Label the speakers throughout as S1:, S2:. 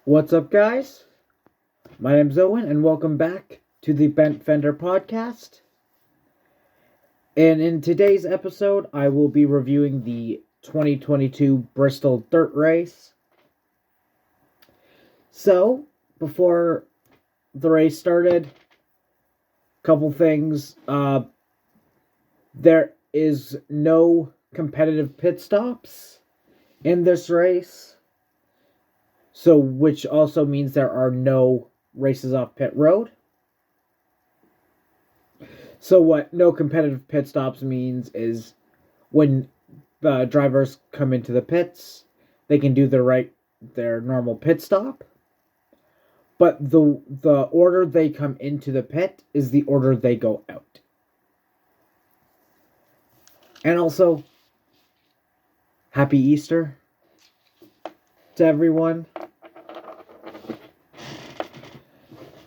S1: What's up, guys? My name's Owen, and welcome back to the Bent Fender podcast. And in today's episode, I will be reviewing the 2022 Bristol Dirt race. So, before the race started, a couple things. There is no competitive pit stops in this race. So, which also means there are no races off pit road. So what no competitive pit stops means is when the drivers come into the pits, they can do their normal pit stop. But the order they come into the pit is the order they go out. And also, happy Easter to everyone.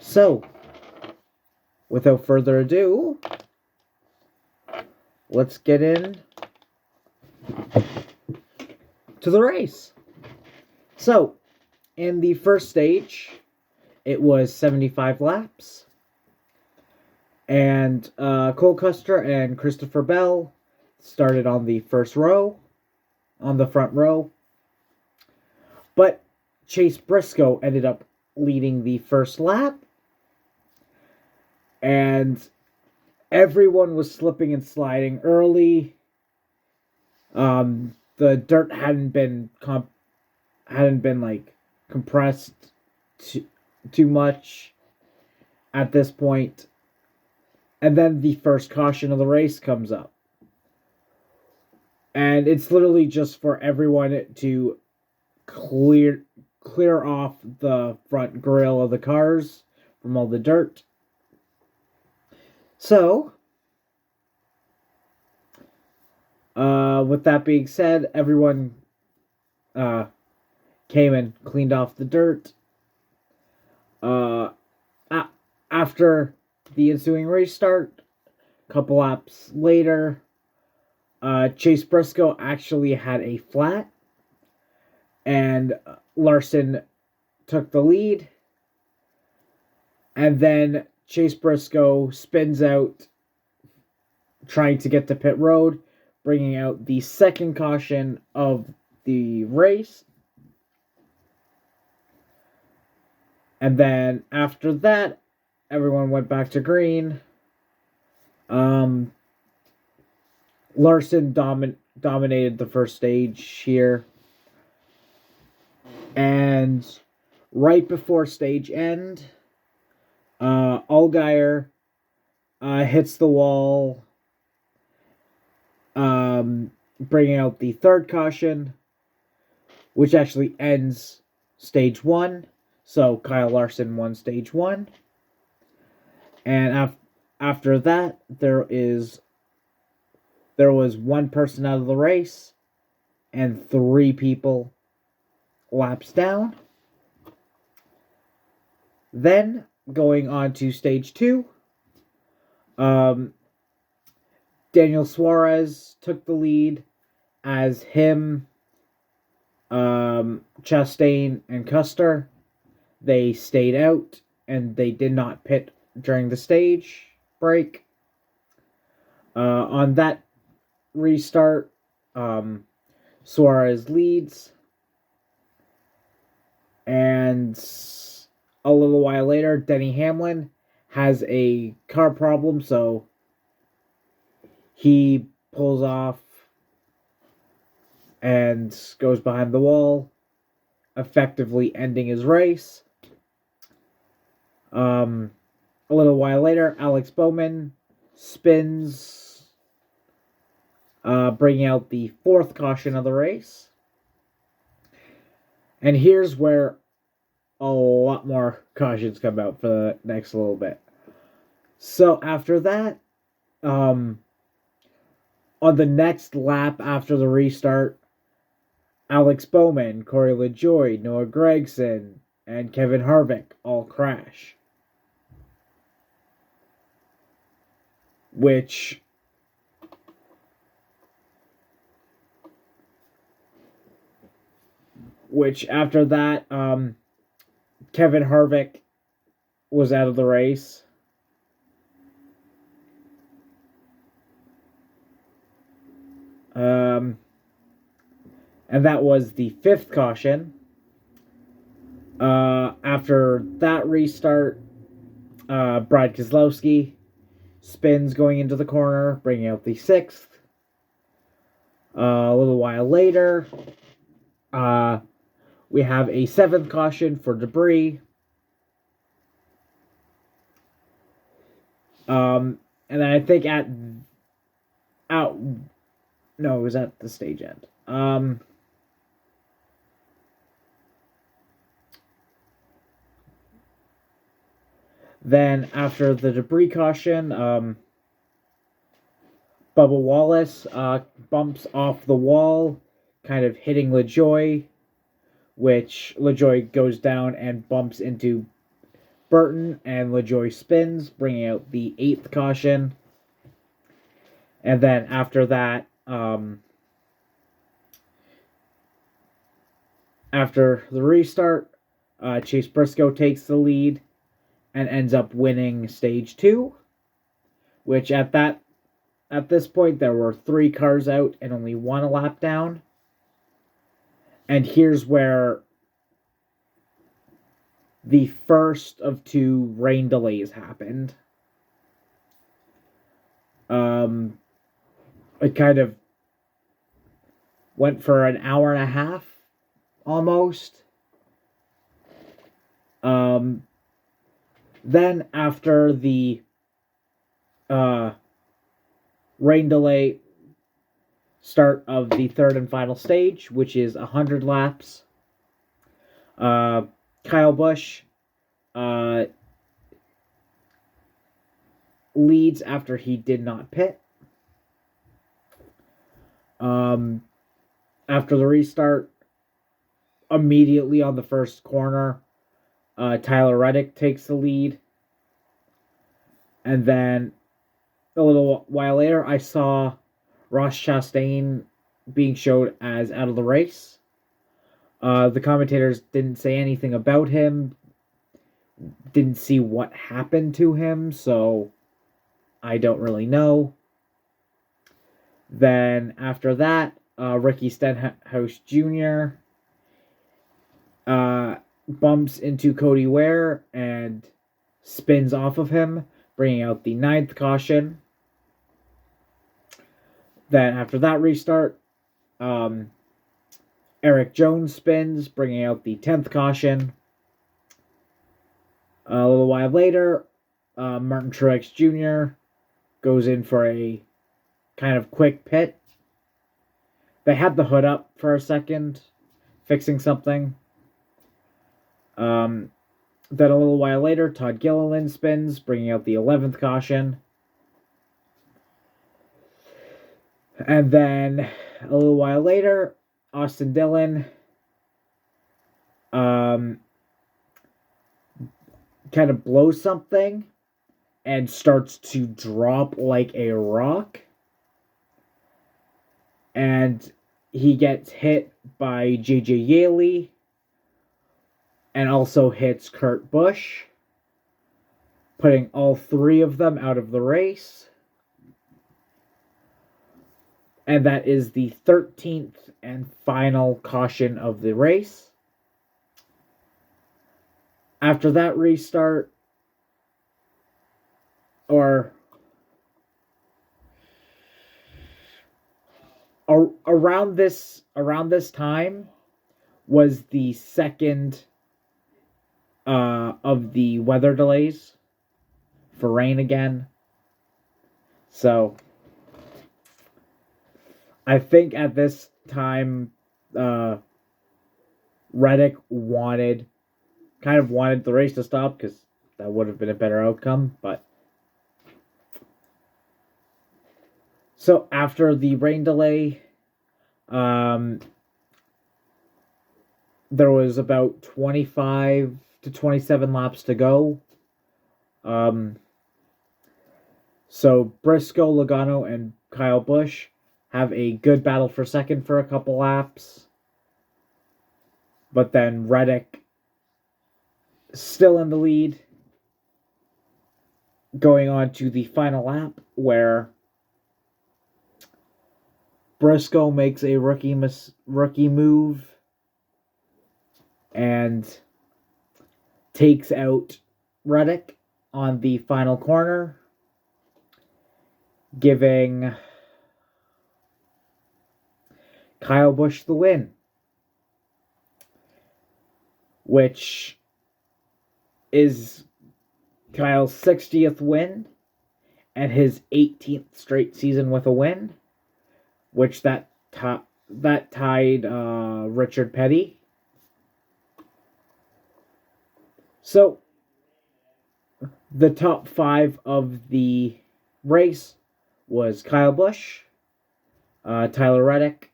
S1: So, without further ado, let's get in to the race. So, in the first stage, it was 75 laps. And Cole Custer and Christopher Bell started on the front row. But Chase Briscoe ended up leading the first lap. And everyone was slipping and sliding early. The dirt hadn't been compressed too much at this point. And then the first caution of the race comes up. And it's literally just for everyone to clear off the front grille of the cars from all the dirt. So, with that being said, everyone came and cleaned off the dirt. After the ensuing race start, a couple laps later, Chase Briscoe actually had a flat, and Larson took the lead. And then Chase Briscoe spins out, trying to get to pit road, bringing out the second caution of the race. And then after that, everyone went back to green. Larson dominated the first stage here. And right before stage end, Allgaier hits the wall, bringing out the third caution, which actually ends stage one. So Kyle Larson won stage one. And after that, there was one person out of the race and 3 people laps down. Then, going on to stage 2, Daniel Suarez took the lead as him, Chastain, and Custer. They stayed out and they did not pit during the stage break. On that restart, Suarez leads. And a little while later, Denny Hamlin has a car problem, so he pulls off and goes behind the wall, effectively ending his race. A little while later, Alex Bowman spins, bringing out the 4th caution of the race. And here's where a lot more cautions come out for the next little bit. So after that, on the next lap after the restart, Alex Bowman, Corey LaJoie, Noah Gragson, and Kevin Harvick all crash. Which which after that, Kevin Harvick was out of the race. And that was the 5th caution. After that restart, Brad Keselowski spins going into the corner, bringing out the 6th. A little while later, we have a 7th caution for debris. And then I think no, it was at the stage end. Then after the debris caution, Bubba Wallace bumps off the wall, kind of hitting LaJoie, which LaJoie goes down and bumps into Burton, and LaJoie spins, bringing out the 8th caution. And then after that, after the restart, Chase Briscoe takes the lead and ends up winning stage 2, which at this point there were 3 cars out and only 1 a lap down. And here's where the first of 2 rain delays happened. It kind of went for an hour and a half, almost. Then after the rain delay start of the 3rd and final stage, which is 100 laps, Kyle Busch leads after he did not pit. After the restart, immediately on the first corner, Tyler Reddick takes the lead. And then a little while later, I saw Ross Chastain being showed as out of the race. The commentators didn't say anything about him, didn't see what happened to him, so I don't really know. Then after that, Ricky Stenhouse Jr. Bumps into Cody Ware and spins off of him, bringing out the 9th caution. Then after that restart, Eric Jones spins, bringing out the 10th caution. A little while later, Martin Truex Jr. goes in for a kind of quick pit. They had the hood up for a second, fixing something. Then a little while later, Todd Gilliland spins, bringing out the 11th caution. And then a little while later, Austin Dillon kind of blows something and starts to drop like a rock. And he gets hit by J.J. Yaley and also hits Kurt Busch, putting all 3 of them out of the race. And that is the 13th and final caution of the race. After that restart, or around this time, was the second of the weather delays for rain again. So I think at this time, Reddick wanted the race to stop because that would have been a better outcome. But so after the rain delay, there was about 25 to 27 laps to go. So Briscoe, Logano, and Kyle Busch have a good battle for second for a couple laps. But then Reddick still in the lead, going on to the final lap where Briscoe makes a rookie move and takes out Reddick on the final corner, giving Kyle Busch the win, which is Kyle's 60th win and his 18th straight season with a win, which that tied Richard Petty. So the top 5 of the race was Kyle Busch, Tyler Reddick,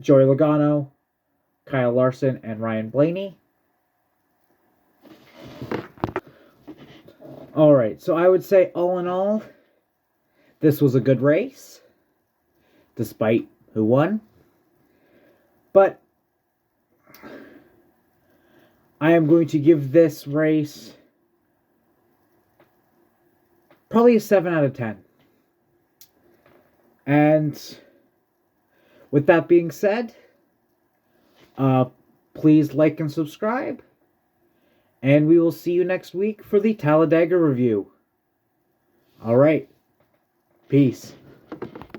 S1: Joey Logano, Kyle Larson, and Ryan Blaney. Alright, so I would say all in all, this was a good race, despite who won. But I am going to give this race probably a 7 out of 10. And with that being said, please like and subscribe. And we will see you next week for the Talladega review. Alright. Peace.